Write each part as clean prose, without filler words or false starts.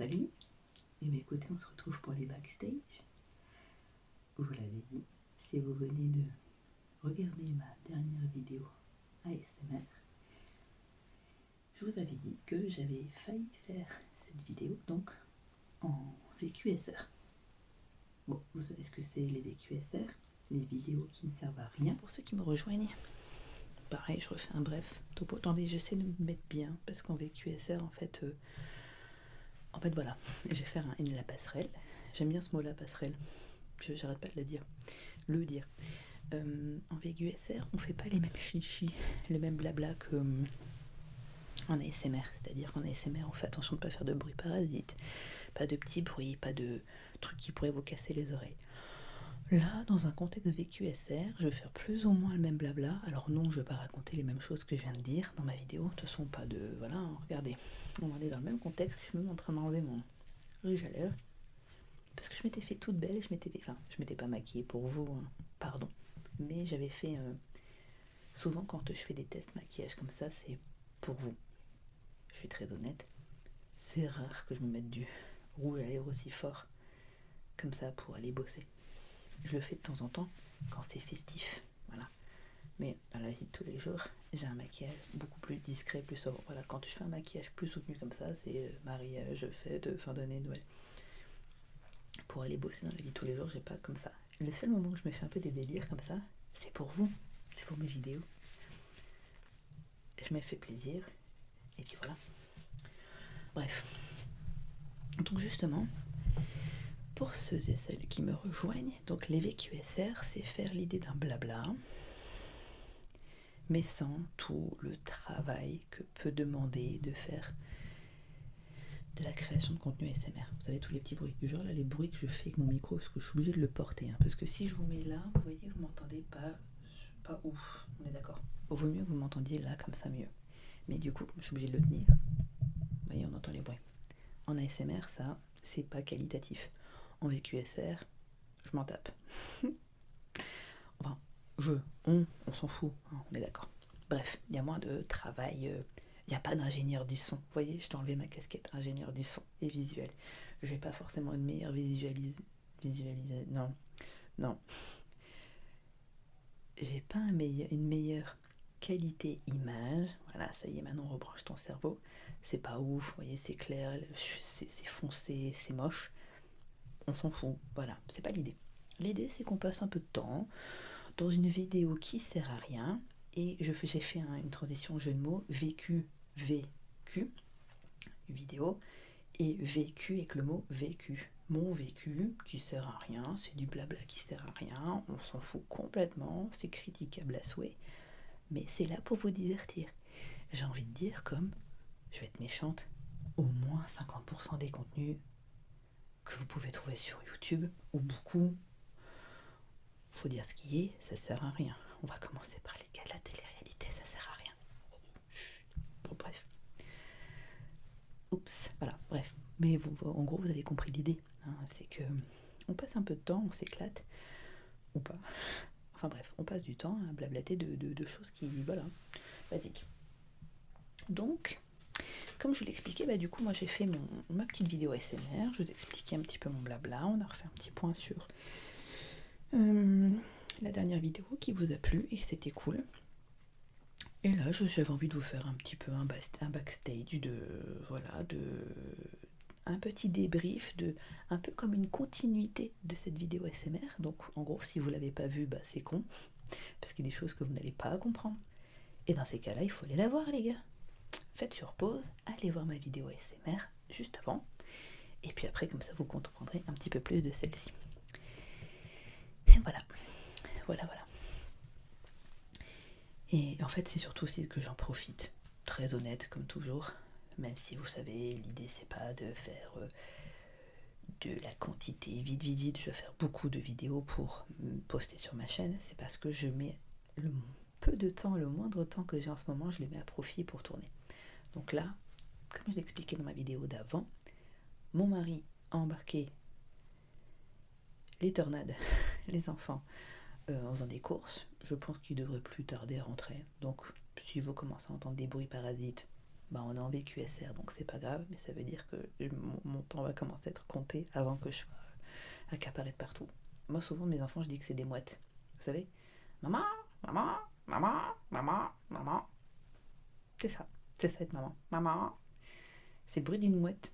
Salut. Et bien écoutez, on se retrouve pour les backstage. Vous l'avez dit, si vous venez de regarder ma dernière vidéo ASMR, je vous avais dit que j'avais failli faire cette vidéo donc en VQSR. Bon, vous savez ce que c'est les VQSR, les vidéos qui ne servent à rien. Pour ceux qui me rejoignent, pareil, je refais un bref topo. Attendez, j'essaie de me mettre bien parce qu'en VQSR, en fait voilà, je vais faire la passerelle. J'aime bien ce mot-là, passerelle. J'arrête pas de le dire. En VQSR, on fait pas les mêmes chichis, les mêmes blabla que en ASMR. C'est-à-dire qu'en ASMR, on fait attention de ne pas faire de bruit parasite, pas de petits bruits, pas de trucs qui pourraient vous casser les oreilles. Là, dans un contexte VQSR, je vais faire plus ou moins le même blabla. Alors non, je vais pas raconter les mêmes choses que je viens de dire dans ma vidéo. De toute façon, pas de... Voilà, regardez. On est dans le même contexte. Je suis même en train d'enlever mon rouge à lèvres. Parce que je m'étais fait toute belle. Je m'étais pas maquillée pour vous, hein, pardon. Mais j'avais fait... souvent, quand je fais des tests maquillage comme ça, c'est pour vous. Je suis très honnête. C'est rare que je me mette du rouge à lèvres aussi fort comme ça pour aller bosser. Je le fais de temps en temps quand c'est festif, voilà. Mais dans la vie de tous les jours, j'ai un maquillage beaucoup plus discret, plus sobre. Voilà, quand je fais un maquillage plus soutenu comme ça, c'est mariage, fête, fin d'année, Noël. Pour aller bosser dans la vie de tous les jours, j'ai pas comme ça. Le seul moment où je me fais un peu des délires comme ça, c'est pour vous, c'est pour mes vidéos. Je me fais plaisir, et puis voilà. Bref. Donc justement, pour ceux et celles qui me rejoignent, donc les VQSR, c'est faire l'idée d'un blabla, mais sans tout le travail que peut demander de faire de la création de contenu ASMR. Vous savez, tous les petits bruits. Du genre là, les bruits que je fais avec mon micro, parce que je suis obligée de le porter. Hein, parce que si je vous mets là, vous voyez, vous m'entendez pas ouf. On est d'accord. Il vaut mieux que vous m'entendiez là, comme ça, mieux. Mais du coup, je suis obligée de le tenir. Vous voyez, on entend les bruits. En ASMR, ça, c'est pas qualitatif. En VQSR, je m'en tape. Enfin, on s'en fout, hein, on est d'accord. Bref, il y a moins de travail, il n'y a pas d'ingénieur du son. Vous voyez, je t'ai enlevé ma casquette ingénieur du son et visuel. Je n'ai pas forcément une meilleure non. J'ai pas une meilleure qualité image. Voilà, ça y est, maintenant on rebranche ton cerveau. C'est pas ouf, vous voyez, c'est clair, c'est foncé, c'est moche. On s'en fout, voilà, c'est pas l'idée. L'idée, c'est qu'on passe un peu de temps dans une vidéo qui sert à rien. Et j'ai fait une transition jeu de mots, vécu, vidéo, et vécu avec le mot vécu. Mon vécu qui sert à rien, c'est du blabla qui sert à rien, on s'en fout complètement, c'est critiquable à souhait, mais c'est là pour vous divertir. J'ai envie de dire, comme, je vais être méchante, au moins 50% des contenus que vous pouvez trouver sur YouTube, ou beaucoup, faut dire ce qui est, ça sert à rien. On va commencer par les gars de la télé-réalité, ça sert à rien. Bon, bref. Oups, voilà, bref. Mais en gros, vous avez compris l'idée. Hein, c'est que on passe un peu de temps, on s'éclate, ou pas. Enfin bref, on passe du temps à blablater de choses qui, voilà, basiques. Donc, comme je vous l'expliquais, du coup, moi j'ai fait ma petite vidéo ASMR, je vous expliquais un petit peu mon blabla, on a refait un petit point sur la dernière vidéo qui vous a plu et c'était cool. Et là, j'avais envie de vous faire un petit peu un backstage un petit débrief un peu comme une continuité de cette vidéo ASMR. Donc, en gros, si vous l'avez pas vue, c'est con, parce qu'il y a des choses que vous n'allez pas comprendre. Et dans ces cas-là, il faut aller la voir, les gars. Faites sur pause, allez voir ma vidéo ASMR juste avant, et puis après, comme ça, vous comprendrez un petit peu plus de celle-ci. Et voilà. Et en fait, c'est surtout aussi que j'en profite. Très honnête, comme toujours. Même si vous savez, l'idée c'est pas de faire de la quantité vite. Je vais faire beaucoup de vidéos pour poster sur ma chaîne. C'est parce que je mets le peu de temps, le moindre temps que j'ai en ce moment, je le mets à profit pour tourner. Donc là, comme je l'expliquais dans ma vidéo d'avant, mon mari a embarqué les tornades, les enfants, en faisant des courses. Je pense qu'il devrait plus tarder à rentrer. Donc, si vous commencez à entendre des bruits parasites, bah on est en VQSR, donc c'est pas grave, mais ça veut dire que mon temps va commencer à être compté avant que je sois accaparée de partout. Moi, souvent, mes enfants, je dis que c'est des mouettes. Vous savez, maman, maman, maman, maman, maman. C'est ça être maman. Maman, c'est le bruit d'une mouette.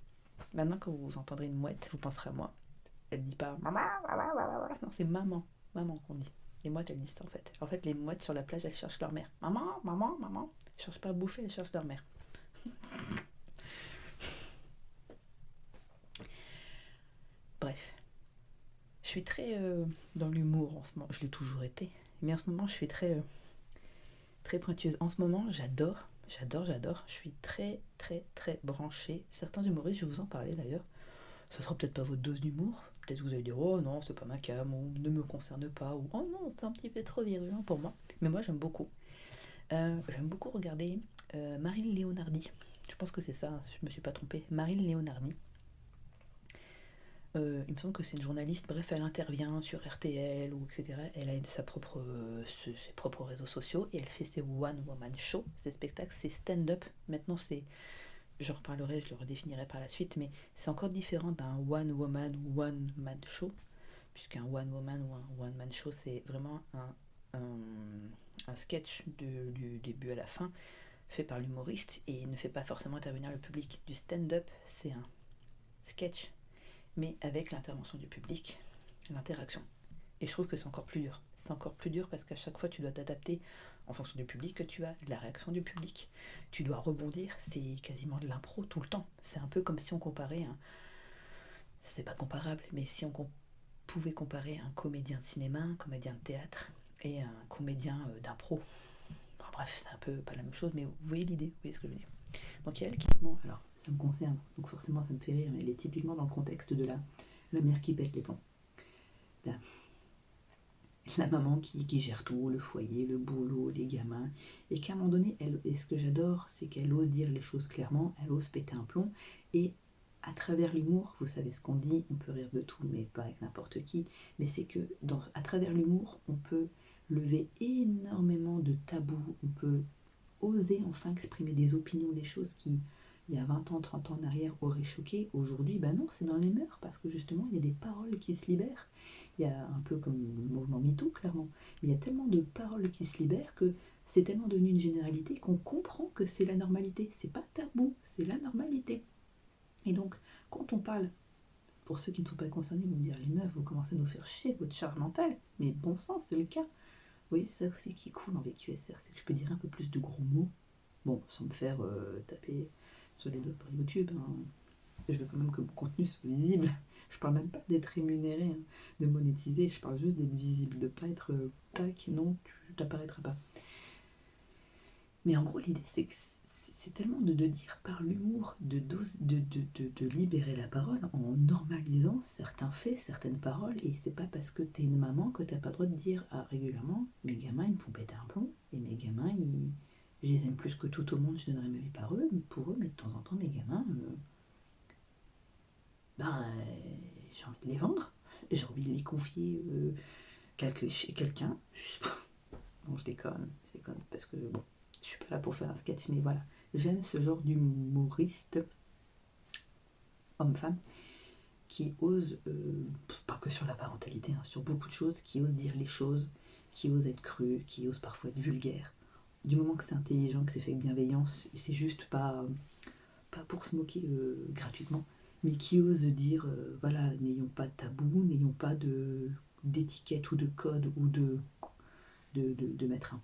Maintenant, quand vous entendrez une mouette, vous penserez à moi. Elle dit pas maman, non, c'est maman, maman qu'on dit. Les mouettes, elles disent ça en fait. En fait, les mouettes sur la plage, elles cherchent leur mère. Maman, maman, maman. Elles cherchent pas à bouffer, elles cherchent leur mère. Bref, je suis très dans l'humour en ce moment. Je l'ai toujours été, mais en ce moment, je suis très pointueuse. En ce moment, j'adore. Je suis très branchée. Certains humoristes, je vais vous en parler d'ailleurs. Ce sera peut-être pas votre dose d'humour. Peut-être que vous allez dire oh non, c'est pas ma cam, ou ne me concerne pas, ou oh non, c'est un petit peu trop virulent pour moi. Mais moi, j'aime beaucoup. J'aime beaucoup regarder Marine Leonardi. Je pense que c'est ça, je me suis pas trompée. Marine Leonardi. Il me semble que c'est une journaliste, bref, elle intervient sur RTL ou etc. Elle a ses propres réseaux sociaux et elle fait ses One Woman Show, ses spectacles, ses stand-up. Maintenant, j'en reparlerai, je le redéfinirai par la suite, mais c'est encore différent d'un One Woman ou One Man Show, puisqu'un One Woman ou un One Man Show, c'est vraiment un sketch du début à la fin, fait par l'humoriste et il ne fait pas forcément intervenir le public. Du stand-up, c'est un sketch mais avec l'intervention du public, l'interaction. Et je trouve que c'est encore plus dur. C'est encore plus dur parce qu'à chaque fois, tu dois t'adapter en fonction du public que tu as, de la réaction du public. Tu dois rebondir, c'est quasiment de l'impro tout le temps. C'est un peu comme si on comparait c'est pas comparable, mais si on pouvait comparer un comédien de cinéma, un comédien de théâtre et un comédien d'impro. Enfin, bref, c'est un peu pas la même chose, mais vous voyez l'idée, vous voyez ce que je veux dire. Donc il y a elle qui... Bon, alors, ça me concerne, donc forcément ça me fait rire, mais elle est typiquement dans le contexte de la mère qui pète les plombs. La maman qui gère tout, le foyer, le boulot, les gamins, et qu'à un moment donné, et ce que j'adore, c'est qu'elle ose dire les choses clairement, elle ose péter un plomb, et à travers l'humour, vous savez ce qu'on dit, on peut rire de tout, mais pas avec n'importe qui, mais c'est que à travers l'humour, on peut lever énormément de tabous, on peut oser enfin exprimer des opinions, des choses qui, il y a 20 ans, 30 ans en arrière, auraient choqué. Aujourd'hui, ben non, c'est dans les mœurs, parce que justement, il y a des paroles qui se libèrent. Il y a un peu comme le mouvement MeToo, clairement. Mais il y a tellement de paroles qui se libèrent que c'est tellement devenu une généralité qu'on comprend que c'est la normalité. C'est pas tabou, c'est la normalité. Et donc, quand on parle, pour ceux qui ne sont pas concernés, vont me dire les meufs, vous commencez à nous faire chier avec votre charge mentale. Mais bon sang, c'est le cas. Oui, c'est ça aussi qui est cool en VQSR, c'est que je peux dire un peu plus de gros mots. Bon, sans me faire taper sur les doigts par YouTube. Hein. Je veux quand même que mon contenu soit visible. Je parle même pas d'être rémunéré, hein, de monétiser. Je parle juste d'être visible, de pas être tac, non, tu t'apparaîtras pas. Mais en gros, l'idée, c'est que c'est tellement de dire par l'humour, de libérer la parole en normalisant certains faits, certaines paroles. Et c'est pas parce que t'es une maman que t'as pas le droit de dire régulièrement mes gamins, ils me font péter un plomb. Et mes gamins, je les aime plus que tout au monde, je donnerais ma vie pour eux, mais de temps en temps, mes gamins, j'ai envie de les vendre, j'ai envie de les confier chez quelqu'un. Non, je déconne, parce que bon, je suis pas là pour faire un sketch, mais voilà. J'aime ce genre d'humoriste, homme-femme, qui ose, pas que sur la parentalité, hein, sur beaucoup de choses, qui ose dire les choses, qui ose être cru, qui ose parfois être vulgaire. Du moment que c'est intelligent, que c'est fait avec bienveillance, c'est juste pas pour se moquer gratuitement, mais qui ose dire, voilà, n'ayons pas de tabou, n'ayons pas d'étiquette ou de code ou de mettre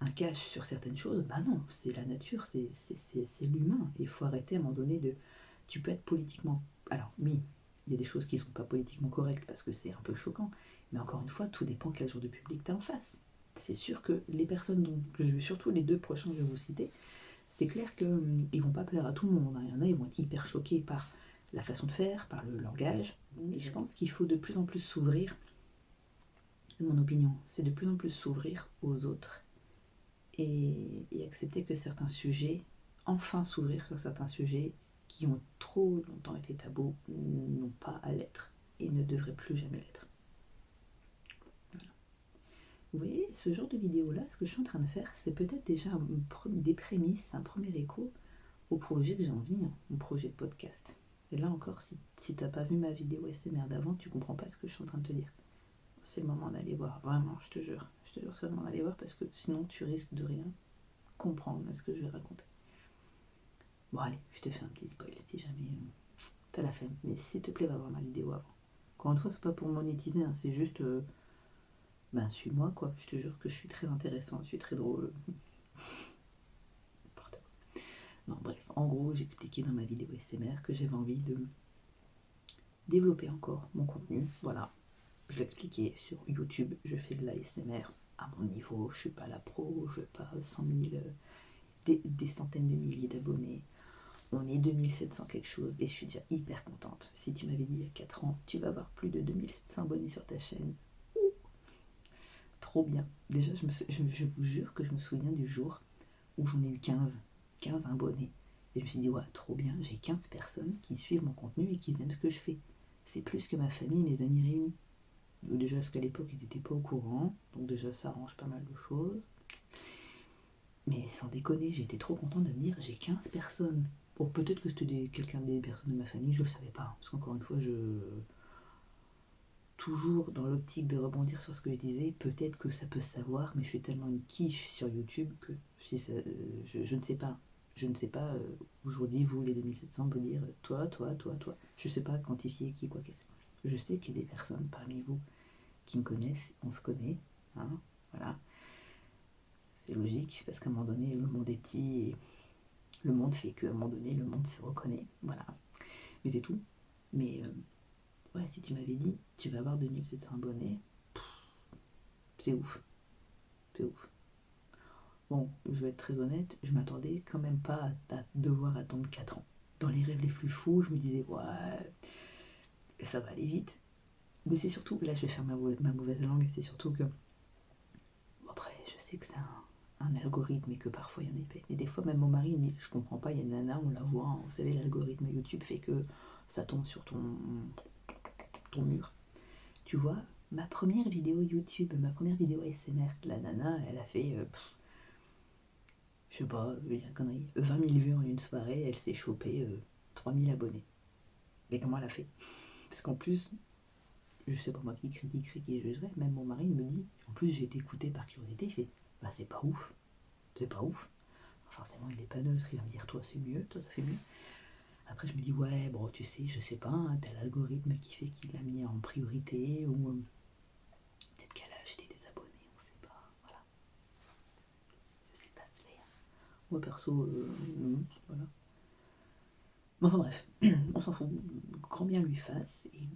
un cache sur certaines choses. Bah non, c'est la nature, c'est l'humain. Il faut arrêter à un moment donné de... Tu peux être politiquement... Alors oui, il y a des choses qui ne sont pas politiquement correctes parce que c'est un peu choquant, mais encore une fois, tout dépend quel genre de public tu as en face. C'est sûr que les personnes, surtout les deux prochains que je vais vous citer, c'est clair qu'ils ne vont pas plaire à tout le monde. Il y en a, ils vont être hyper choqués par la façon de faire, par le langage. Et je pense qu'il faut de plus en plus s'ouvrir, c'est mon opinion, c'est de plus en plus s'ouvrir aux autres et accepter que certains sujets, enfin s'ouvrir sur certains sujets qui ont trop longtemps été tabous, n'ont pas à l'être et ne devraient plus jamais l'être. Voilà. vous voyez, ce genre de vidéo-là, ce que je suis en train de faire, c'est peut-être déjà des prémices, un premier écho au projet que j'ai envie, hein, mon projet de podcast. Et là encore, si t'as pas vu ma vidéo SMR d'avant, tu comprends pas ce que je suis en train de te dire. C'est le moment d'aller voir, vraiment, je te jure, c'est le moment d'aller voir parce que sinon tu risques de rien comprendre à ce que je vais raconter. Bon allez, je te fais un petit spoil si jamais t'as la flemme, mais s'il te plaît, va voir ma vidéo avant. Encore une fois, c'est pas pour monétiser, hein, c'est juste, suis-moi quoi, je te jure que je suis très intéressante, je suis très drôle. N'importe quoi. Non, bref, en gros, j'expliquais dans ma vidéo SMR que j'avais envie de développer encore mon contenu, voilà. Je l'expliquais sur YouTube, je fais de l'ASMR à mon niveau, je suis pas la pro, je n'ai pas 100 000, des centaines de milliers d'abonnés. On est 2700 quelque chose et je suis déjà hyper contente. Si tu m'avais dit il y a 4 ans, tu vas avoir plus de 2700 abonnés sur ta chaîne. Trop bien. Déjà, je vous jure que je me souviens du jour où j'en ai eu 15 abonnés. Et je me suis dit, ouais, trop bien, j'ai 15 personnes qui suivent mon contenu et qui aiment ce que je fais. C'est plus que ma famille et mes amis réunis. Déjà, parce qu'à l'époque, ils n'étaient pas au courant, donc déjà, ça arrange pas mal de choses. Mais sans déconner, j'étais trop contente de me dire, j'ai 15 personnes. Bon, peut-être que c'était quelqu'un des personnes de ma famille, je le savais pas. Parce qu'encore une fois, toujours dans l'optique de rebondir sur ce que je disais, peut-être que ça peut se savoir, mais je suis tellement une quiche sur YouTube que je ne sais pas. Je ne sais pas, aujourd'hui, vous, les 2700, vous dire, toi. Je ne sais pas quantifier qui, quoi, qu'est-ce. Je sais qu'il y a des personnes parmi vous qui me connaissent, on se connaît, hein, voilà. C'est logique, parce qu'à un moment donné, le monde est petit, et le monde fait qu'à un moment donné, le monde se reconnaît, voilà. Mais c'est tout. Mais ouais, si tu m'avais dit, tu vas avoir 2700 abonnés, c'est ouf. C'est ouf. Bon, je vais être très honnête, je m'attendais quand même pas à devoir attendre 4 ans. Dans les rêves les plus fous, je me disais, ouais, ça va aller vite. Mais c'est surtout, là je vais faire ma mauvaise langue, c'est surtout que, bon, après, je sais que c'est un algorithme et que parfois il y en a pas. Mais des fois, même mon mari me dit, je comprends pas, il y a une nana, on la voit, hein, vous savez, l'algorithme YouTube fait que ça tombe sur ton mur. Tu vois, ma première vidéo YouTube, ma première vidéo ASMR, la nana, elle a fait, je sais pas, je vais dire une connerie, 20 000 vues en une soirée, elle s'est chopée 3000 abonnés. Mais comment elle a fait? Parce qu'en plus, je sais pas moi qui critiquerait, qui jugerait, même mon mari me dit, en plus j'ai été écouté par curiosité, il fait, bah c'est pas ouf, c'est pas ouf. Forcément il est pas neutre, il va me dire, toi c'est mieux, toi ça fait mieux. Après je me dis, ouais, bon tu sais, je sais pas, hein, t'as l'algorithme qui fait qu'il l'a mis en priorité, ou peut-être qu'elle a acheté des abonnés, on sait pas, voilà. Je sais que ça se fait. Hein. Moi perso, non, voilà. Enfin bref, on s'en fout, grand bien lui fasse. Et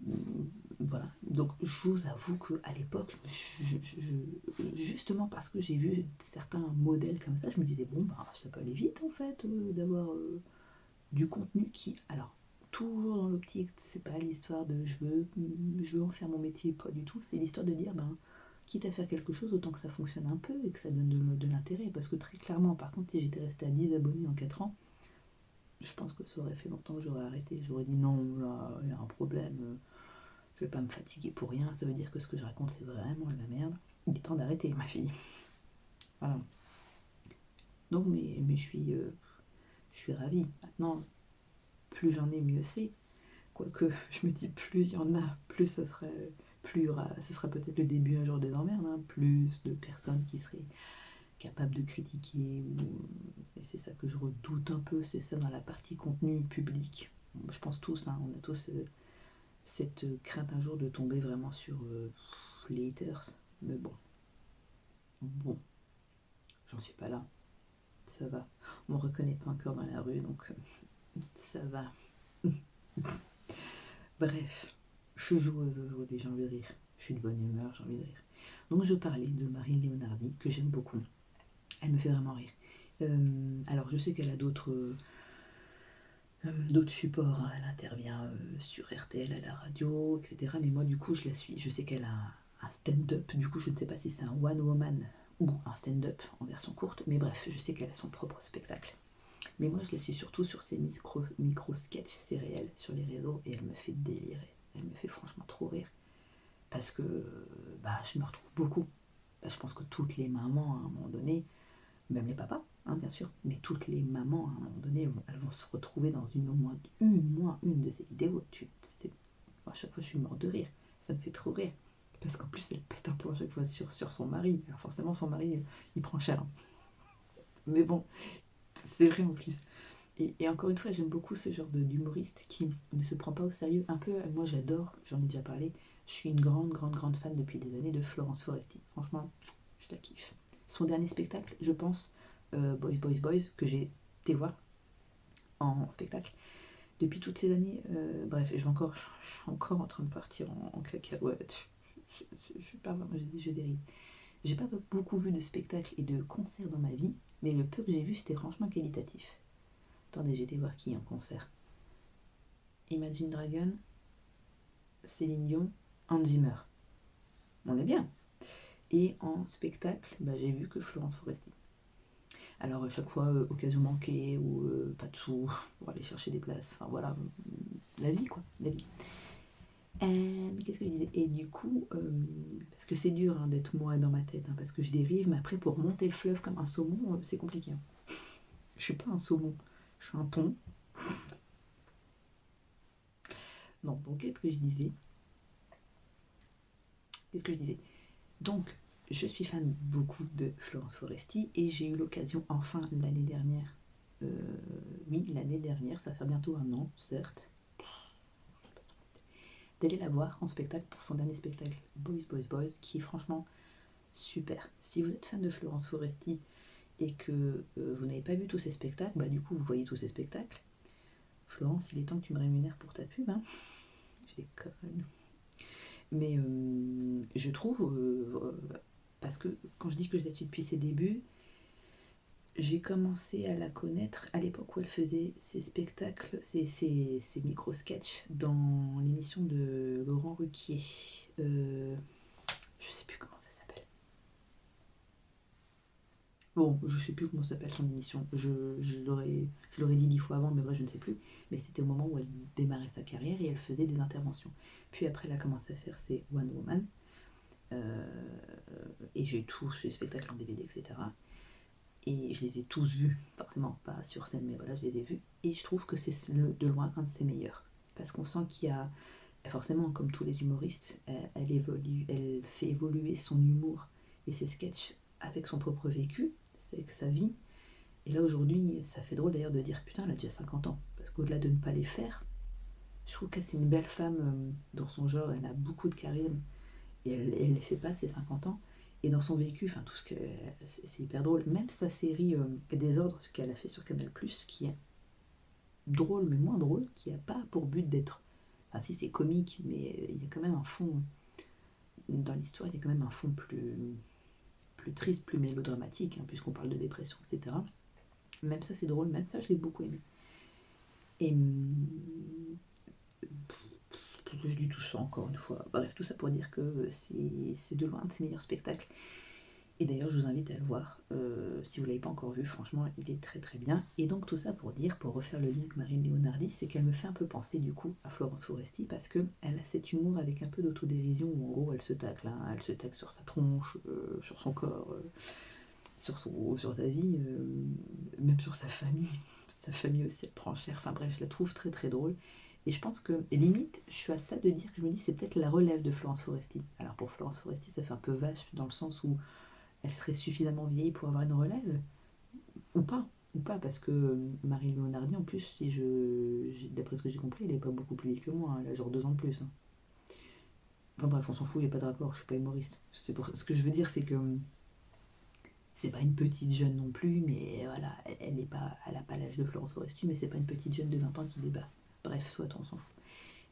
voilà. Donc je vous avoue qu'à l'époque, justement parce que j'ai vu certains modèles comme ça, je me disais, bon, bah, ça peut aller vite en fait, d'avoir du contenu qui. Alors, toujours dans l'optique, c'est pas l'histoire de je veux en faire mon métier, pas du tout, c'est l'histoire de dire, ben, quitte à faire quelque chose, autant que ça fonctionne un peu et que ça donne de l'intérêt. Parce que très clairement, par contre, si j'étais restée à 10 abonnés en 4 ans, je pense que ça aurait fait longtemps que j'aurais arrêté. J'aurais dit non, là, il y a un problème, je vais pas me fatiguer pour rien, ça veut dire que ce que je raconte c'est vraiment de la merde. Il est temps d'arrêter, ma fille. Voilà. Donc, mais je suis ravie. Maintenant, plus j'en ai, mieux c'est. Quoique, je me dis, plus il y en a, plus ce sera peut-être le début un jour des emmerdes, hein. Plus de personnes qui seraient capables de critiquer. Et c'est ça que je redoute un peu, c'est ça dans la partie contenu public. Je pense tous, hein, on a tous cette crainte un jour de tomber vraiment sur les haters. Mais bon, j'en suis pas là. Ça va. On me reconnaît pas encore dans la rue, donc ça va. Bref, je suis joueuse aujourd'hui, j'ai envie de rire. Je suis de bonne humeur, j'ai envie de rire. Donc je parlais de Marine Leonardi, que j'aime beaucoup. Elle me fait vraiment rire. Alors je sais qu'elle a d'autres supports, hein. Elle intervient sur RTL, à la radio, etc. Mais moi du coup je la suis. Je sais qu'elle a un stand-up, du coup je ne sais pas si c'est un one woman ou un stand-up en version courte, mais bref, je sais qu'elle a son propre spectacle. Mais moi je la suis surtout sur ses micro-sketchs, c'est réel, sur les réseaux, et elle me fait délirer. Elle me fait franchement trop rire. Parce que bah, je me retrouve beaucoup. bah, je pense que toutes les mamans, à un moment donné, même les papas, hein, bien sûr, mais toutes les mamans, à un moment donné, elles vont se retrouver dans au moins une de ces vidéos. À chaque fois, je suis morte de rire. Ça me fait trop rire. Parce qu'en plus, elle pète un plomb à chaque fois sur son mari. Alors forcément, son mari, il prend cher, hein. Mais bon, c'est vrai en plus. Et encore une fois, j'aime beaucoup ce genre d'humoriste qui ne se prend pas au sérieux. Un peu, moi j'adore, j'en ai déjà parlé, je suis une grande, grande, grande fan depuis des années de Florence Foresti. Franchement, je la kiffe. Son dernier spectacle, je pense, Boys, Boys, Boys, que j'ai été voir en spectacle. Depuis toutes ces années, bref, je suis encore en train de partir en cacahuète. Je suis pas vraiment, je dérive. J'ai pas beaucoup vu de spectacles et de concerts dans ma vie, mais le peu que j'ai vu, c'était franchement qualitatif. Attendez, j'ai été voir qui en concert? Imagine Dragon, Céline Dion, Hans Zimmer. On est bien. Et en spectacle, bah, j'ai vu que Florence Foresti. Alors à chaque fois, occasion manquée ou pas de sous pour aller chercher des places. Enfin voilà, la vie quoi, la vie. Qu'est-ce que je disais? Et du coup, parce que c'est dur hein, d'être moi dans ma tête, hein, parce que je dérive, mais après pour monter le fleuve comme un saumon, c'est compliqué, hein. Je suis pas un saumon, je suis un thon. Non, donc qu'est-ce que je disais? Qu'est-ce que je disais? Donc, je suis fan beaucoup de Florence Foresti et j'ai eu l'occasion enfin l'année dernière, oui l'année dernière, ça va faire bientôt un an certes, d'aller la voir en spectacle pour son dernier spectacle Boys Boys Boys qui est franchement super. Si vous êtes fan de Florence Foresti et que vous n'avez pas vu tous ses spectacles, bah du coup vous voyez tous ses spectacles. Florence, il est temps que tu me rémunères pour ta pub, hein. Je déconne. Mais je trouve, parce que quand je dis que je la suis depuis ses débuts, j'ai commencé à la connaître à l'époque où elle faisait ses spectacles, ses micro-sketchs dans l'émission de Laurent Ruquier. Je sais plus comment ça s'appelle. Bon, je sais plus comment s'appelle son émission. Je l'aurais dit 10 fois avant, mais vrai, je ne sais plus. Mais c'était au moment où elle démarrait sa carrière et elle faisait des interventions. Puis après, elle a commencé à faire ses One Woman. Euh, et j'ai tous ses spectacles en DVD, etc. Et je les ai tous vus, forcément pas sur scène, mais voilà, je les ai vus. Et je trouve que c'est de loin un de ses meilleurs. Parce qu'on sent qu'il y a, forcément, comme tous les humoristes, elle fait évoluer son humour et ses sketchs avec son propre vécu, c'est que sa vie. Et là, aujourd'hui, ça fait drôle d'ailleurs de dire putain, elle a déjà 50 ans. Parce qu'au-delà de ne pas les faire, je trouve que c'est une belle femme dans son genre, elle a beaucoup de charisme et elle les fait pas, ses 50 ans. Et dans son vécu, enfin tout ce que c'est hyper drôle. Même sa série Désordre, ce qu'elle a fait sur Canal+, qui est drôle mais moins drôle, qui a pas pour but d'être. Enfin si c'est comique, mais il y a quand même un fond dans l'histoire, il y a quand même un fond plus triste, plus mélodramatique, hein, puisqu'on parle de dépression, etc. Même ça c'est drôle, même ça je l'ai beaucoup aimé. Et je dis tout ça encore une fois. Bref, tout ça pour dire que c'est de loin de ses meilleurs spectacles. Et d'ailleurs, je vous invite à le voir. Si vous ne l'avez pas encore vu, franchement, il est très très bien. Et donc tout ça pour dire, pour refaire le lien avec Marine Leonardi, c'est qu'elle me fait un peu penser du coup à Florence Foresti parce qu'elle a cet humour avec un peu d'autodérision où en gros elle se tacle, hein, elle se tacle sur sa tronche, sur son corps, sur sa vie, même sur sa famille. Sa famille aussi, elle prend cher. Enfin bref, je la trouve très très drôle. Et je pense que, et limite, je suis à ça de dire que je me dis c'est peut-être la relève de Florence Foresti. Alors pour Florence Foresti, ça fait un peu vache dans le sens où elle serait suffisamment vieille pour avoir une relève ou pas parce que Marie Leonardi en plus si d'après ce que j'ai compris elle est pas beaucoup plus vieille que moi, hein, elle a genre 2 ans de plus, hein. Enfin bref on s'en fout, il n'y a pas de rapport, je suis pas humoriste, ce que je veux dire c'est que c'est pas une petite jeune non plus mais voilà elle a pas l'âge de Florence Foresti mais c'est pas une petite jeune de 20 ans qui débat, bref soit on s'en fout.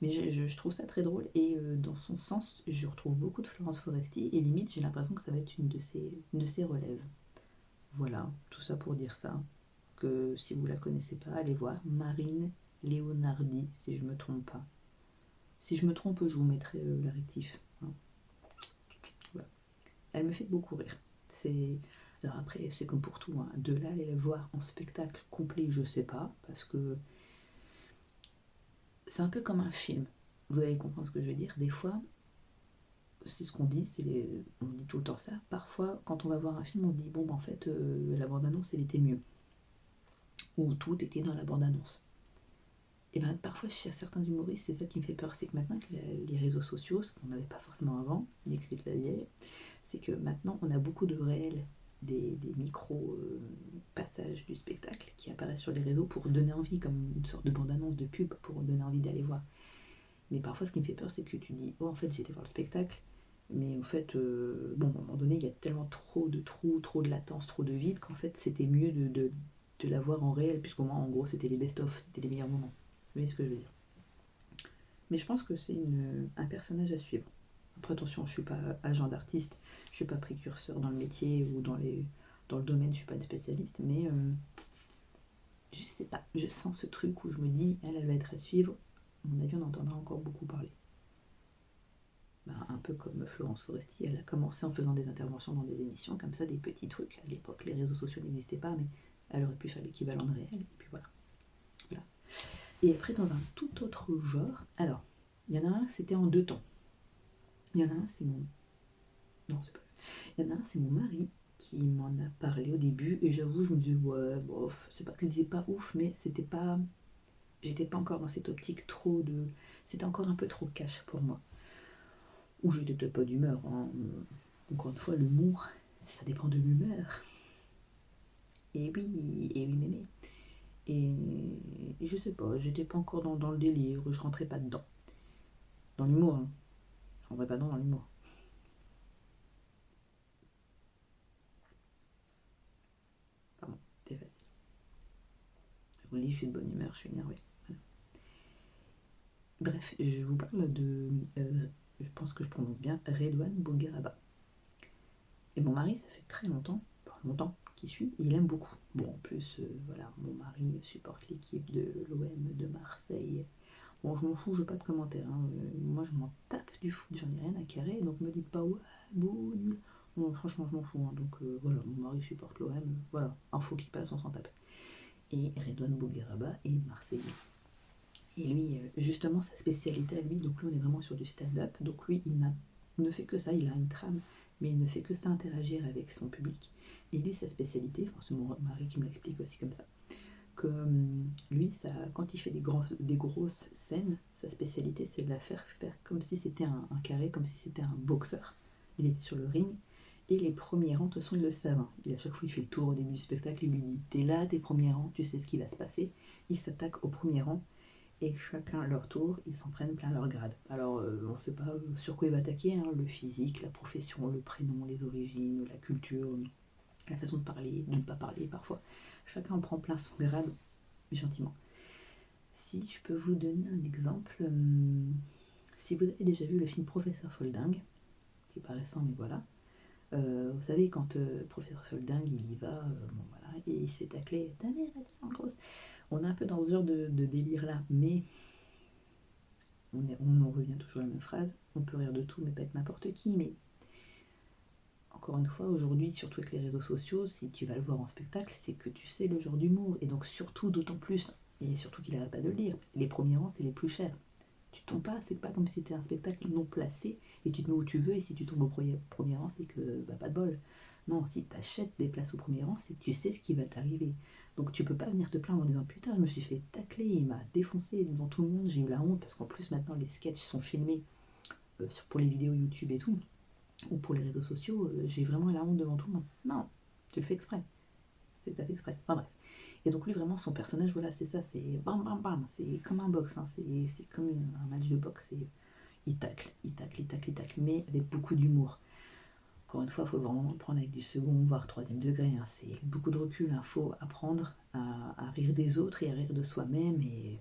Mais je trouve ça très drôle et dans son sens je retrouve beaucoup de Florence Foresti et limite j'ai l'impression que ça va être une de ses relèves. Voilà, tout ça pour dire ça. Que si vous la connaissez pas, allez voir Marine Leonardi, si je me trompe pas. Si je me trompe, je vous mettrai la rectif, hein. Voilà. Elle me fait beaucoup rire. C'est alors après, c'est comme pour tout, hein. De là aller la voir en spectacle complet, je sais pas, parce que c'est un peu comme un film. Vous allez comprendre ce que je veux dire. Des fois, c'est ce qu'on dit, on dit tout le temps ça. Parfois, quand on va voir un film, on dit bon, bah, en fait, la bande-annonce, elle était mieux. Ou tout était dans la bande-annonce. Et bien, parfois, chez certains humoristes, c'est ça qui me fait peur, c'est que maintenant, que les réseaux sociaux, ce qu'on n'avait pas forcément avant, explique la vieille, c'est que maintenant, on a beaucoup de réels, des micro-passages du spectacle qui apparaissent sur les réseaux pour donner envie, comme une sorte de bande-annonce de pub, pour donner envie d'aller voir. Mais parfois, ce qui me fait peur, c'est que tu dis, oh, en fait, j'étais voir le spectacle, mais en fait, bon, à un moment donné, il y a tellement trop de trous, trop de latence, trop de vide, qu'en fait, c'était mieux de la voir en réel, puisqu'au moins, en gros, c'était les best-of, c'était les meilleurs moments. Vous voyez ce que je veux dire? Mais je pense que c'est un personnage à suivre. Après, attention, je suis pas agent d'artiste, je suis pas précurseur dans le métier ou dans le domaine, je suis pas une spécialiste, mais je sais pas, je sens ce truc où je me dis, elle va être à suivre. À mon avis, on entendra encore beaucoup parler. Ben, un peu comme Florence Foresti, elle a commencé en faisant des interventions dans des émissions comme ça, des petits trucs. À l'époque, les réseaux sociaux n'existaient pas, mais elle aurait pu faire l'équivalent de réel. Et puis voilà. Voilà. Et après, dans un tout autre genre, alors, il y en a un, c'était en 2 temps. Il y en a un, c'est mon. Non, c'est pas. Il y en a un, c'est mon mari qui m'en a parlé au début, et j'avoue, je me disais, ouais, bof, c'est pas que je disais pas ouf, mais c'était pas. J'étais pas encore dans cette optique trop de. C'était encore un peu trop cash pour moi. Ou j'étais peut-être pas d'humeur, hein. Encore une fois, l'humour, ça dépend de l'humeur. Et oui, mémé. Et je sais pas, j'étais pas encore dans le délire, je rentrais pas dedans. Dans l'humour, hein. Je rentrais pas dans l'humour. Pardon, c'est facile. Je vous le dis, je suis de bonne humeur, je suis énervée. Voilà. Bref, je vous parle de, je pense que je prononce bien, Redouane Bougueraba. Et mon mari, ça fait très longtemps, pas longtemps qu'il suit, et il aime beaucoup. Bon, en plus, voilà, mon mari supporte l'équipe de l'OM de Marseille. Bon, je m'en fous, je veux pas de commentaires, hein. Moi, je m'en tape du foot, j'en ai rien à carrer, donc me dites pas ouais, beau, nul. Bon, franchement, je m'en fous, hein. Donc voilà, mon mari supporte l'OM, voilà, info qui passe, on s'en tape. Et Redouane Bougueraba est marseillais. Et lui, justement, sa spécialité à lui, donc lui, on est vraiment sur du stand-up, donc lui, ne fait que ça, il a une trame, mais il ne fait que ça, interagir avec son public. Et lui, sa spécialité, enfin, c'est mon mari qui me l'explique aussi comme ça, que lui, quand il fait des grosses scènes, sa spécialité, c'est de la faire comme si c'était un carré, comme si c'était un boxeur. Il était sur le ring, et les premiers rangs, de toute façon, ils le savent, hein. À chaque fois, il fait le tour au début du spectacle, il lui dit, t'es là, tes premiers rangs, tu sais ce qui va se passer. Il s'attaque au premier rang, et chacun à leur tour, ils s'en prennent plein leur grade. Alors, on ne sait pas sur quoi il va attaquer, hein, le physique, la profession, le prénom, les origines, la culture, la façon de parler, de ne pas parler parfois. Chacun en prend plein son grade, gentiment. Si je peux vous donner un exemple, si vous avez déjà vu le film Professeur Folding, qui est pas récent, mais voilà, vous savez, quand Professeur Folding, il y va, bon, voilà, et il se fait tacler, ta mère est en grosse. On est un peu dans ce genre de délire là, mais on en revient toujours à la même phrase, on peut rire de tout, mais pas avec n'importe qui, mais encore une fois, aujourd'hui, surtout avec les réseaux sociaux, si tu vas le voir en spectacle, c'est que tu sais le genre d'humour, et donc surtout, d'autant plus, et surtout qu'il n'arrête pas de le dire, les premiers rangs, c'est les plus chers. Tu tombes pas, c'est pas comme si c'était un spectacle non placé, et tu te mets où tu veux, et si tu tombes au premier rang, c'est que, bah, pas de bol. Non, si tu achètes des places au premier rang, c'est que tu sais ce qui va t'arriver. Donc tu peux pas venir te plaindre en disant putain, je me suis fait tacler, il m'a défoncé devant tout le monde, j'ai eu la honte, parce qu'en plus maintenant les sketchs sont filmés pour les vidéos YouTube et tout, ou pour les réseaux sociaux, j'ai vraiment la honte devant tout le monde. Non, tu le fais exprès. C'est que t'as fait exprès. Enfin bref. Et donc lui vraiment son personnage, voilà, c'est ça, c'est bam bam bam, c'est comme un box, hein, c'est comme un match de boxe, il tacle, il tacle, il tacle, il tacle, mais avec beaucoup d'humour. Encore une fois, il faut vraiment le prendre avec du second, voire troisième degré, hein. C'est beaucoup de recul, il faut apprendre à rire des autres et à rire de soi-même, et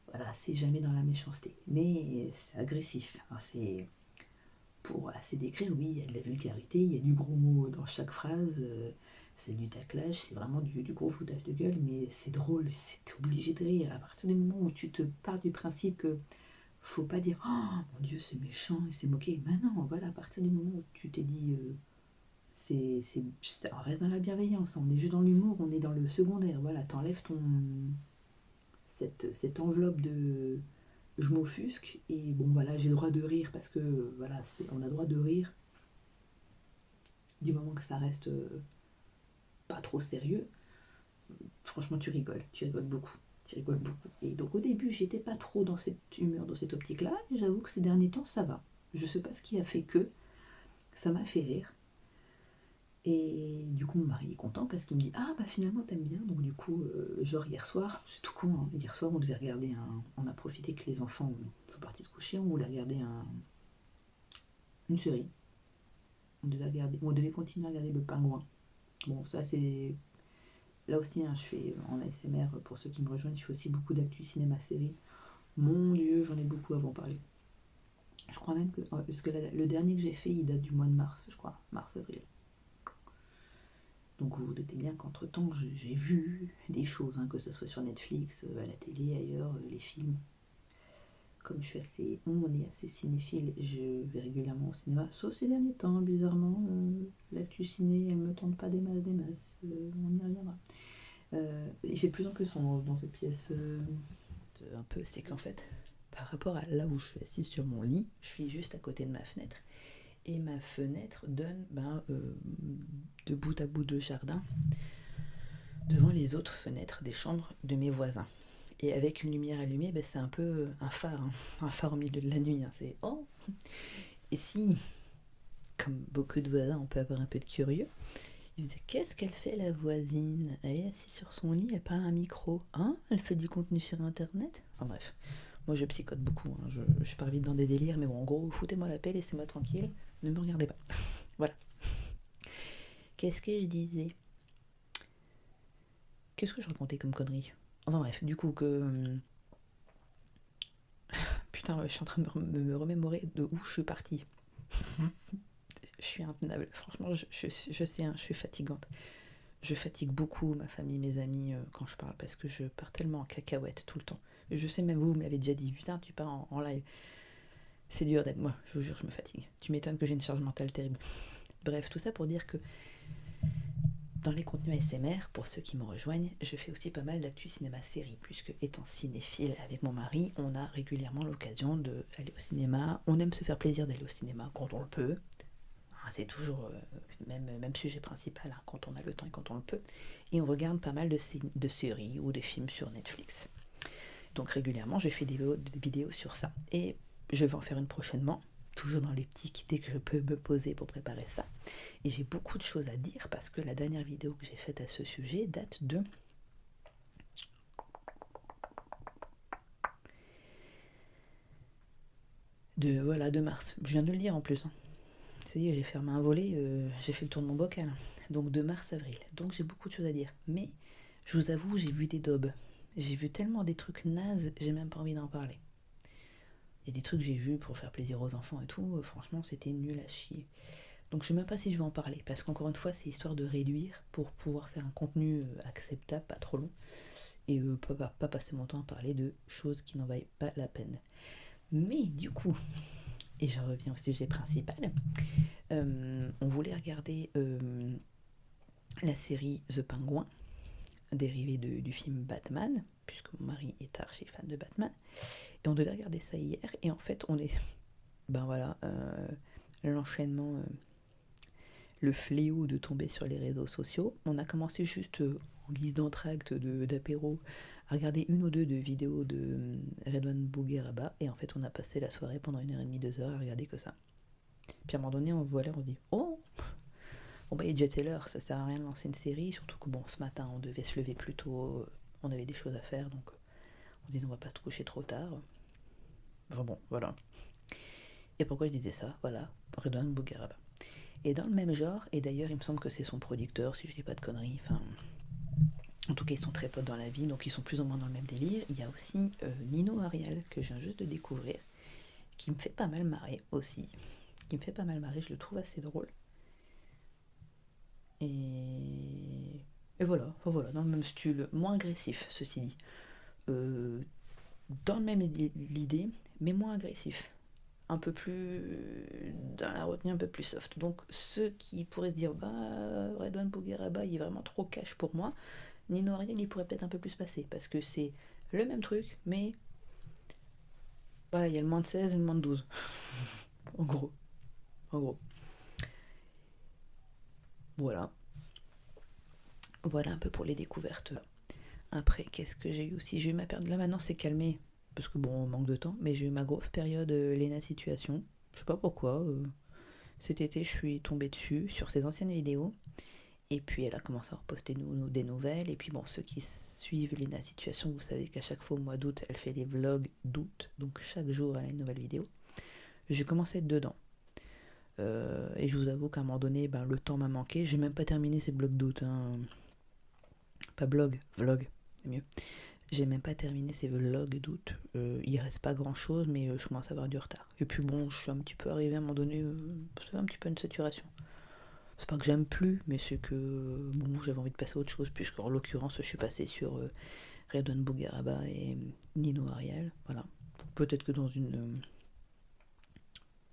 voilà, c'est jamais dans la méchanceté. Mais c'est agressif, hein, c'est pour assez décrire, oui, il y a de la vulgarité, il y a du gros mot dans chaque phrase, c'est du taclage, c'est vraiment du gros foutage de gueule, mais c'est drôle, t'es obligé de rire. À partir du moment où tu te pars du principe que faut pas dire oh mon Dieu, c'est méchant, il s'est moqué. Maintenant, voilà, à partir du moment où tu t'es dit on reste dans la bienveillance, on est juste dans l'humour, on est dans le secondaire, voilà, t'enlèves cette enveloppe je m'offusque, et bon voilà, j'ai le droit de rire, parce que voilà, on a le droit de rire, du moment que ça reste pas trop sérieux. Franchement, tu rigoles beaucoup. Tu rigoles beaucoup. Et donc au début, j'étais pas trop dans cette humeur, dans cette optique-là, et j'avoue que ces derniers temps, ça va. Je sais pas ce qui a fait que ça m'a fait rire. Et du coup, mon mari est content parce qu'il me dit: Ah, bah finalement, t'aimes bien. Donc, du coup, genre hier soir, c'est tout con, hein, hier soir, on devait regarder un. On a profité que les enfants sont partis se coucher, on voulait regarder une série. On devait continuer à regarder Le Pingouin. Bon, ça, c'est. Là aussi, hein, je fais en ASMR, pour ceux qui me rejoignent, je fais aussi beaucoup d'actu cinéma série. Mon Dieu, j'en ai beaucoup à vous en parler. Je crois même que. Ouais, parce que le dernier que j'ai fait, il date du mois de mars, je crois, mars-avril. Donc vous vous doutez bien qu'entre-temps, j'ai vu des choses, hein, que ce soit sur Netflix, à la télé, ailleurs, les films. Comme je suis on est assez cinéphile, je vais régulièrement au cinéma, sauf ces derniers temps, bizarrement, l'actu ciné, elle me tente pas des masses, on y reviendra. Il fait de plus en plus sombre dans cette pièce. Un peu, c'est qu'en fait, par rapport à là où je suis assise sur mon lit, je suis juste à côté de ma fenêtre. Et ma fenêtre donne de bout à bout de jardin devant les autres fenêtres des chambres de mes voisins. Et avec une lumière allumée, c'est un peu un phare, hein, un phare au milieu de la nuit. Hein, c'est oh. Et si, comme beaucoup de voisins, on peut avoir un peu de curieux, ils disaient: Qu'est-ce qu'elle fait la voisine? Elle est assise sur son lit, elle parle à un micro. Hein? Elle fait du contenu sur internet? Enfin bref, moi je psychote beaucoup, hein, je pars vite dans des délires, mais bon, en gros, foutez-moi la paix, laissez-moi tranquille, ne me regardez pas. Voilà. Qu'est-ce que je disais? Qu'est-ce que je racontais comme connerie? Enfin bref, du coup que. Putain, je suis en train de me remémorer de où je suis partie. Je suis intenable. Franchement, je sais, hein, je suis fatigante. Je fatigue beaucoup ma famille, mes amis, quand je parle, parce que je pars tellement en cacahuète tout le temps. Je sais, même vous me l'avez déjà dit: Putain, tu pars en live. C'est dur d'être moi, je vous jure, je me fatigue. Tu m'étonnes que j'ai une charge mentale terrible. Bref, tout ça pour dire que dans les contenus ASMR, pour ceux qui me rejoignent, je fais aussi pas mal d'actu cinéma-série, puisque étant cinéphile avec mon mari, on a régulièrement l'occasion d'aller au cinéma. On aime se faire plaisir d'aller au cinéma quand on le peut. C'est toujours même sujet principal, hein, quand on a le temps et quand on le peut. Et on regarde pas mal de séries ou de films sur Netflix. Donc régulièrement, je fais des vidéos sur ça. Et je vais en faire une prochainement, toujours dans l'optique dès que je peux me poser pour préparer ça. Et j'ai beaucoup de choses à dire parce que la dernière vidéo que j'ai faite à ce sujet date de mars. Je viens de le dire en plus, hein. Ça y est, j'ai fermé un volet, j'ai fait le tour de mon bocal. Donc de mars-avril. Donc j'ai beaucoup de choses à dire. Mais je vous avoue, j'ai vu des daubes. J'ai vu tellement des trucs nazes, j'ai même pas envie d'en parler. Il y a des trucs que j'ai vus pour faire plaisir aux enfants et tout, franchement c'était nul à chier. Donc je sais même pas si je vais en parler, parce qu'encore une fois c'est histoire de réduire pour pouvoir faire un contenu acceptable, pas trop long, et pas passer mon temps à parler de choses qui n'en valent pas la peine. Mais du coup, et je reviens au sujet principal, on voulait regarder la série The Penguin, dérivée du film Batman, puisque mon mari est archi fan de Batman, et on devait regarder ça hier, et en fait on est... Ben voilà, l'enchaînement, le fléau de tomber sur les réseaux sociaux. On a commencé juste en guise d'entracte, d'apéro, à regarder une ou deux de vidéos de Redouane Bougueraba, et en fait on a passé la soirée pendant 1h30, 2 heures à regarder que ça. Puis à un moment donné on voit l'heure, on dit oh, bon bah il est déjà telle heure, ça sert à rien de lancer une série, surtout que bon ce matin on devait se lever plus tôt, on avait des choses à faire, donc on se dit on va pas se coucher trop tard. Enfin bon, voilà. Et pourquoi je disais ça? Voilà, Redouane Bougueraba. Et dans le même genre, et d'ailleurs il me semble que c'est son producteur, si je dis pas de conneries, enfin en tout cas ils sont très potes dans la vie, donc ils sont plus ou moins dans le même délire. Il y a aussi Nino Ariel, que je viens juste de découvrir, qui me fait pas mal marrer aussi. Qui me fait pas mal marrer, je le trouve assez drôle. Et voilà, enfin voilà, dans le même style, moins agressif ceci dit. Dans le même l'idée, mais moins agressif. Un peu plus dans la retenue, un peu plus soft. Donc ceux qui pourraient se dire bah Redouane Bougueraba il est vraiment trop cash pour moi, Nino Ariel il pourrait peut-être un peu plus passer parce que c'est le même truc mais Voilà, il y a le moins de 16 et le moins de 12. En gros. En gros. Voilà. Voilà un peu pour les découvertes. Après, qu'est-ce que j'ai eu aussi? J'ai eu ma période, là maintenant c'est calmé, parce que bon, on manque de temps, mais j'ai eu ma grosse période Lena Situation. Je sais pas pourquoi. Cet été, je suis tombée dessus, sur ses anciennes vidéos, et puis elle a commencé à reposter des nouvelles, et puis bon, ceux qui suivent Lena Situation, vous savez qu'à chaque fois au mois d'août, elle fait des vlogs d'août, donc chaque jour elle a une nouvelle vidéo. J'ai commencé dedans. Et je vous avoue qu'à un moment donné, ben, le temps m'a manqué. J'ai même pas terminé ces blogs d'août. Hein. Pas blog, vlog, c'est mieux. J'ai même pas terminé ces vlogs d'août. Il reste pas grand chose, mais je commence à avoir du retard. Et puis bon, je suis un petit peu arrivé à un moment donné, c'est un petit peu une saturation. C'est pas que j'aime plus, mais c'est que bon, j'avais envie de passer à autre chose, puisque en l'occurrence, je suis passée sur Redouane Bougaraba et Nino Ariel. Voilà. Peut-être que dans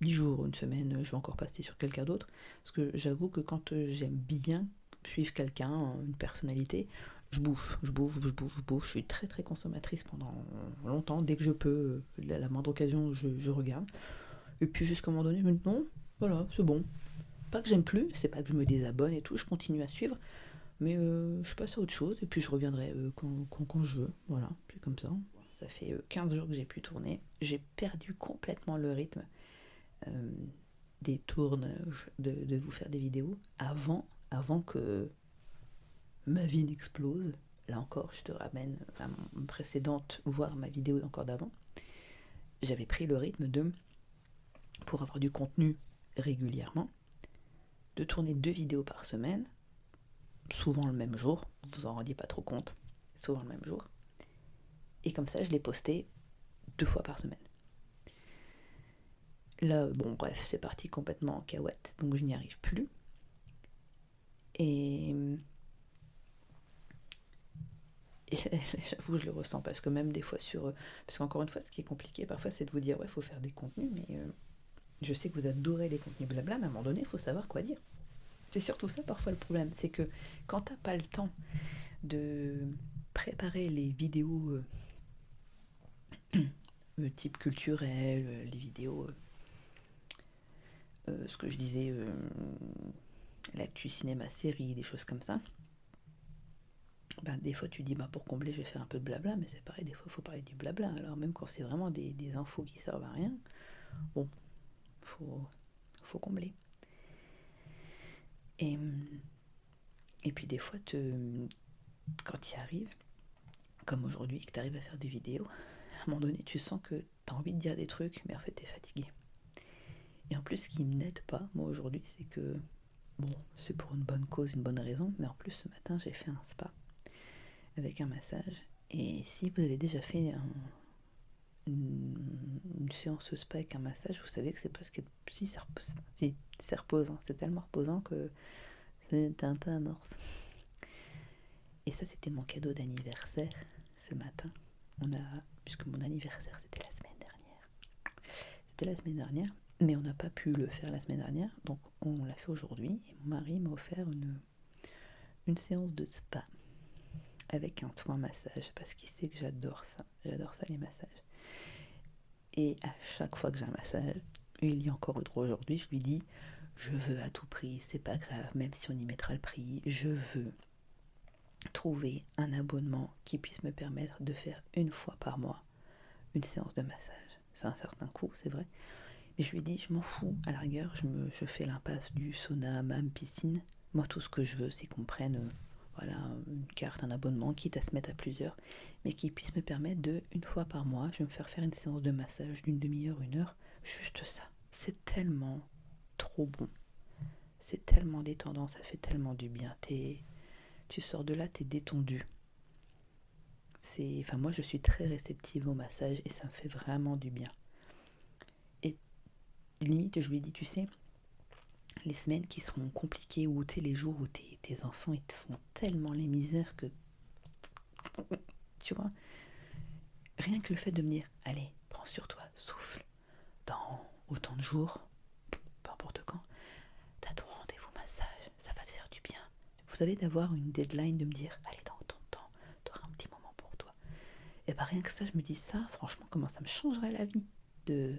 10 jours, une semaine, je vais encore passer sur quelqu'un d'autre. Parce que j'avoue que quand j'aime bien suivre quelqu'un, une personnalité, je bouffe, je bouffe, je bouffe, je bouffe. Je suis très très consommatrice pendant longtemps. Dès que je peux, la moindre occasion, je regarde. Et puis jusqu'à un moment donné, je me dis non, voilà, c'est bon. Pas que j'aime plus, c'est pas que je me désabonne et tout, je continue à suivre. Mais je passe à autre chose et puis je reviendrai quand je veux. Voilà, puis comme ça. Ça fait 15 jours que j'ai pu tourner. J'ai perdu complètement le rythme euh, des tournages, de vous faire des vidéos avant que ma vie n'explose. Là encore, je te ramène à mon précédente, voire ma vidéo encore d'avant. J'avais pris le rythme pour avoir du contenu régulièrement, de tourner 2 vidéos par semaine, souvent le même jour, vous en rendiez pas trop compte, souvent le même jour. Et comme ça, je les postais 2 fois par semaine. Là, bon, bref, c'est parti complètement en cahuète, donc je n'y arrive plus. Et j'avoue, je le ressens parce que même des fois parce qu'encore une fois, ce qui est compliqué parfois, c'est de vous dire, ouais, il faut faire des contenus, mais je sais que vous adorez les contenus blabla, mais à un moment donné, il faut savoir quoi dire. C'est surtout ça parfois le problème, c'est que quand t'as pas le temps de préparer les vidéos type culturel, les vidéos, ce que je disais, l'actu cinéma série, des choses comme ça, ben, des fois tu dis bah, pour combler je vais faire un peu de blabla, mais c'est pareil, des fois il faut parler du blabla. Alors même quand c'est vraiment des infos qui servent à rien, bon, faut combler. Et, et puis des fois, quand tu y arrives, comme aujourd'hui, que tu arrives à faire des vidéos, à un moment donné tu sens que tu as envie de dire des trucs, mais en fait tu es fatigué. Et en plus ce qui m'aide pas, moi aujourd'hui, c'est que, bon, c'est pour une bonne cause, une bonne raison, mais en plus ce matin j'ai fait un spa avec un massage. Et si vous avez déjà fait une séance spa avec un massage, vous savez que c'est parce que si ça repose, si, c'est reposant, c'est tellement reposant que t'es un peu amorphe. Et ça, c'était mon cadeau d'anniversaire ce matin. Puisque mon anniversaire c'était la semaine dernière. C'était la semaine dernière, mais on n'a pas pu le faire la semaine dernière, donc on l'a fait aujourd'hui. Et mon mari m'a offert une séance de spa avec un soin massage parce qu'il sait que j'adore ça les massages. Et à chaque fois que j'ai un massage, il y a encore eu droit aujourd'hui, je lui dis je veux à tout prix, c'est pas grave, même si on y mettra le prix, je veux trouver un abonnement qui puisse me permettre de faire une fois par mois une séance de massage. C'est un certain coût, c'est vrai, mais je lui dis je m'en fous, à la rigueur je fais l'impasse du sauna, hammam, piscine. Moi tout ce que je veux c'est qu'on prenne voilà, une carte, un abonnement, quitte à se mettre à plusieurs, mais qui puisse me permettre de, une fois par mois, je vais me faire une séance de massage d'une demi-heure, 1 heure, juste ça. C'est tellement trop bon. C'est tellement détendant, ça fait tellement du bien. Tu sors de là, t'es détendu. Enfin, moi, je suis très réceptive au massage et ça me fait vraiment du bien. Et limite, je lui dis, tu sais, les semaines qui seront compliquées ou les jours où tes enfants ils te font tellement les misères que tu vois, rien que le fait de me dire allez, prends sur toi, souffle, dans autant de jours, peu importe quand, t'as ton rendez-vous massage, ça va te faire du bien. Vous savez, d'avoir une deadline, de me dire allez, dans autant de temps, t'auras un petit moment pour toi. Et bah rien que ça, je me dis ça, franchement, comment ça me changerait la vie. de...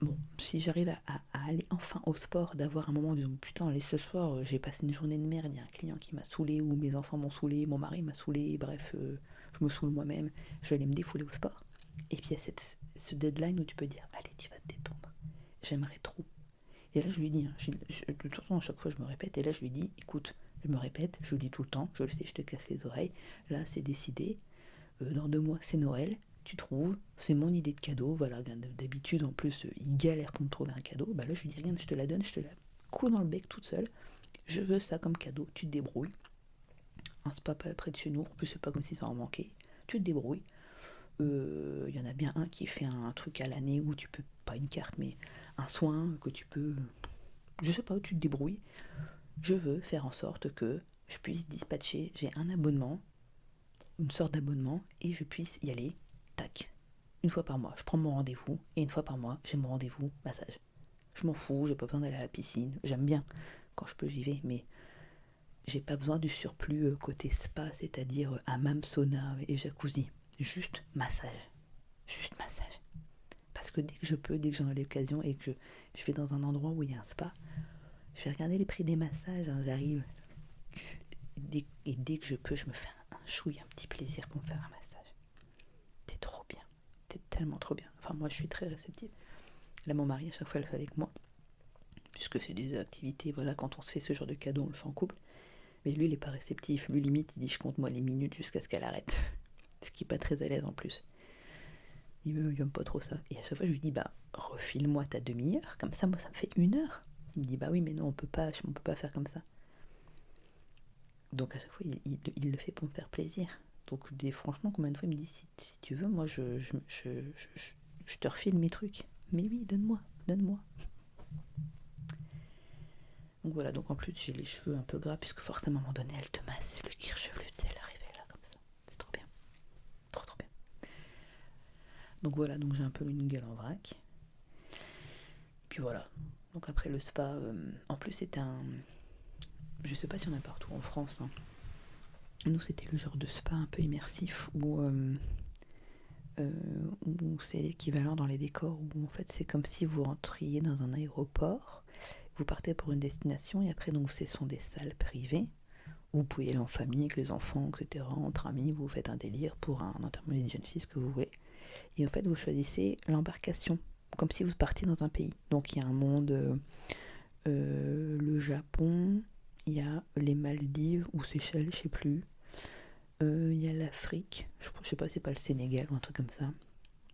Bon, si j'arrive à aller enfin au sport, d'avoir un moment de putain, allez, ce soir, j'ai passé une journée de merde, il y a un client qui m'a saoulé, ou mes enfants m'ont saoulé, mon mari m'a saoulé, bref, je me saoule moi-même, je vais aller me défouler au sport. Et puis il y a ce deadline où tu peux dire, allez, tu vas te détendre. J'aimerais trop. Et là, je lui dis, de toute façon, à chaque fois, je me répète, et là, je lui dis, écoute, je me répète, je le dis tout le temps, je le sais, je te casse les oreilles, là, c'est décidé, dans 2 mois, c'est Noël, tu trouves, c'est mon idée de cadeau, voilà, d'habitude, en plus, il galère pour me trouver un cadeau, bah là, je lui dis, regarde, je te la donne, je te la coule dans le bec toute seule, je veux ça comme cadeau, tu te débrouilles, un spa pas près de chez nous, en plus, c'est pas comme si ça en manquait, tu te débrouilles, y en a bien un qui fait un truc à l'année où tu peux, pas une carte, mais un soin que tu peux, je sais pas, où tu te débrouilles, je veux faire en sorte que je puisse dispatcher, j'ai un abonnement, une sorte d'abonnement, et je puisse y aller, tac, une fois par mois. Je prends mon rendez-vous, et une fois par mois, j'ai mon rendez-vous massage. Je m'en fous, j'ai pas besoin d'aller à la piscine, j'aime bien, quand je peux j'y vais, mais j'ai pas besoin du surplus côté spa, c'est-à-dire hammam, sauna et jacuzzi. Juste massage. Juste massage. Parce que dès que je peux, dès que j'en ai l'occasion et que je vais dans un endroit où il y a un spa, je vais regarder les prix des massages, hein, j'arrive. Et dès que je peux, je me fais un chouille, un petit plaisir pour me faire un massage. C'est trop bien. C'est tellement trop bien. Enfin, moi, je suis très réceptive. Là, mon mari, à chaque fois, elle le fait avec moi. Puisque c'est des activités, voilà, quand on se fait ce genre de cadeau, on le fait en couple. Mais lui, il est pas réceptif. Lui, limite, il dit, je compte moi les minutes jusqu'à ce qu'elle arrête. Ce qui est pas très à l'aise en plus. Il aime pas trop ça. Et à chaque fois, je lui dis, bah, refile-moi ta demi-heure. Comme ça, moi, ça me fait 1 heure. Il me dit, bah oui, mais non, on peut pas faire comme ça. Donc à chaque fois, il le fait pour me faire plaisir. Donc franchement, combien de fois il me dit, si tu veux, moi, je te refile mes trucs. Mais oui, donne-moi, donne-moi. Donc voilà, donc en plus, j'ai les cheveux un peu gras, puisque forcément, à un moment donné, elle te masse le cuir chevelu, tu sais, elle arrivait là, comme ça. C'est trop bien. Trop, trop bien. Donc voilà, donc j'ai un peu une gueule en vrac. Et puis voilà. Donc après le spa, en plus, c'était un... Je sais pas si on a partout en France, hein. Nous, c'était le genre de spa un peu immersif où c'est l'équivalent dans les décors où en fait c'est comme si vous rentriez dans un aéroport, vous partez pour une destination et après donc ce sont des salles privées où vous pouvez aller en famille avec les enfants, etc., entre amis, vous faites un délire pour un enterrement de jeune fille, ce que vous voulez, et en fait vous choisissez l'embarcation comme si vous partiez dans un pays. Donc il y a un monde, le Japon, il y a les Maldives ou Seychelles, je sais plus, il y a l'Afrique, je sais pas, c'est pas le Sénégal ou un truc comme ça.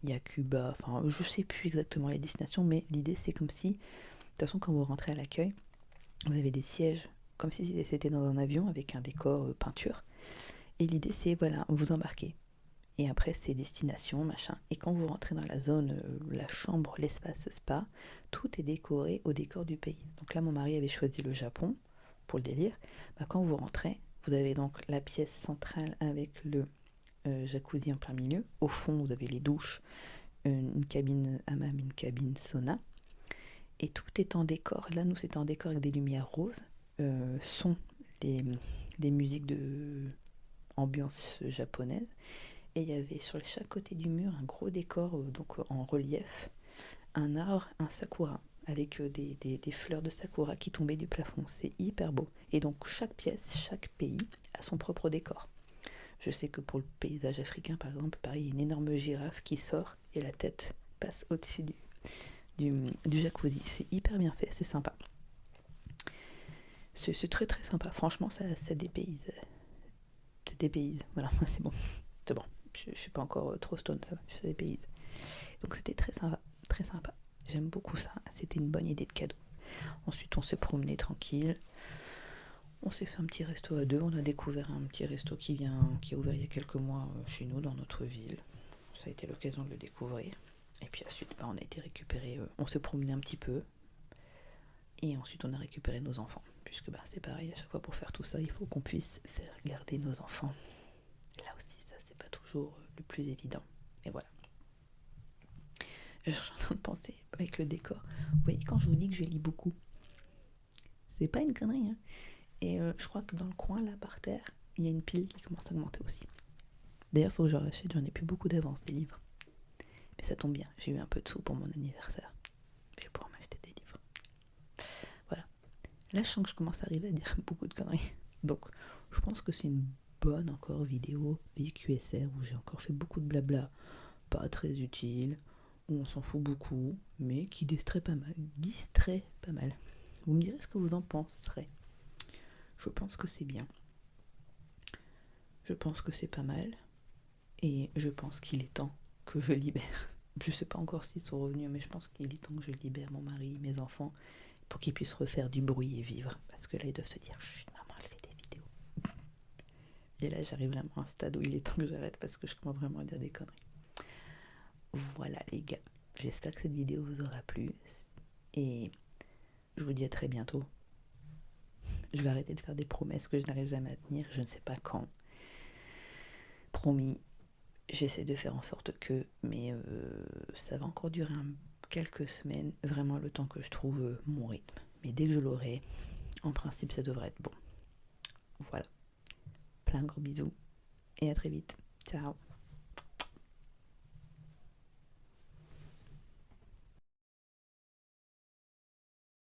Il y a Cuba, enfin je sais plus exactement les destinations, mais l'idée c'est comme si, de toute façon quand vous rentrez à l'accueil, vous avez des sièges, comme si c'était dans un avion avec un décor peinture. Et l'idée c'est, voilà, vous embarquez. Et après c'est destination, machin. Et quand vous rentrez dans la zone, la chambre, l'espace spa, tout est décoré au décor du pays. Donc là mon mari avait choisi le Japon, pour le délire. Bah, quand vous rentrez, vous avez donc la pièce centrale avec le jacuzzi en plein milieu. Au fond, vous avez les douches, une cabine hammam, une cabine sauna. Et tout est en décor. Là, nous, c'était en décor avec des lumières roses. Sont des musiques de ambiance japonaise. Et il y avait sur chaque côté du mur un gros décor donc en relief, un arbre, un sakura, avec des fleurs de sakura qui tombaient du plafond. C'est hyper beau. Et donc chaque pièce, chaque pays a son propre décor. Je sais que pour le paysage africain, par exemple, pareil, il y a une énorme girafe qui sort et la tête passe au-dessus du jacuzzi. C'est hyper bien fait, c'est sympa. C'est très très sympa. Franchement, ça dépayse. Ça dépayse. Voilà, c'est bon. C'est bon. Je suis pas encore trop stone, ça va. Ça dépayse. Donc c'était très sympa. Très sympa. J'aime beaucoup ça. C'était une bonne idée de cadeau. Ensuite, on s'est promené tranquille. On s'est fait un petit resto à deux. On a découvert un petit resto qui a ouvert il y a quelques mois chez nous, dans notre ville. Ça a été l'occasion de le découvrir. Et puis ensuite, on a été récupéré. On s'est promené un petit peu. Et ensuite, on a récupéré nos enfants. Puisque c'est pareil, à chaque fois pour faire tout ça, il faut qu'on puisse faire garder nos enfants. Là aussi, ça, c'est pas toujours le plus évident. Et voilà. Je suis en train de penser avec le décor. Vous voyez, quand je vous dis que je lis beaucoup, c'est pas une connerie, hein. Et je crois que dans le coin, là, par terre, il y a une pile qui commence à augmenter aussi. D'ailleurs, il faut que j'en rachète, j'en ai plus beaucoup d'avance des livres. Mais ça tombe bien, j'ai eu un peu de sous pour mon anniversaire. Je vais pouvoir m'acheter des livres. Voilà. Là, je sens que je commence à arriver à dire beaucoup de conneries. Donc, je pense que c'est une bonne encore vidéo VQSR où j'ai encore fait beaucoup de blabla. Pas très utile, où on s'en fout beaucoup, mais qui distrait pas mal. Vous me direz ce que vous en penserez. Je pense que c'est bien. Je pense que c'est pas mal. Et je pense qu'il est temps que je libère. Je sais pas encore s'ils sont revenus, mais je pense qu'il est temps que je libère mon mari, mes enfants, pour qu'ils puissent refaire du bruit et vivre. Parce que là, ils doivent se dire, chut, maman, elle fait des vidéos. Et là, j'arrive vraiment à un stade où il est temps que j'arrête parce que je commence vraiment à dire des conneries. Voilà, les gars. J'espère que cette vidéo vous aura plu. Et je vous dis à très bientôt. Je vais arrêter de faire des promesses que je n'arrive jamais à tenir. Je ne sais pas quand. Promis. J'essaie de faire en sorte que, mais ça va encore durer quelques semaines, vraiment le temps que je trouve mon rythme. Mais dès que je l'aurai, en principe, ça devrait être bon. Voilà. Plein de gros bisous et à très vite. Ciao.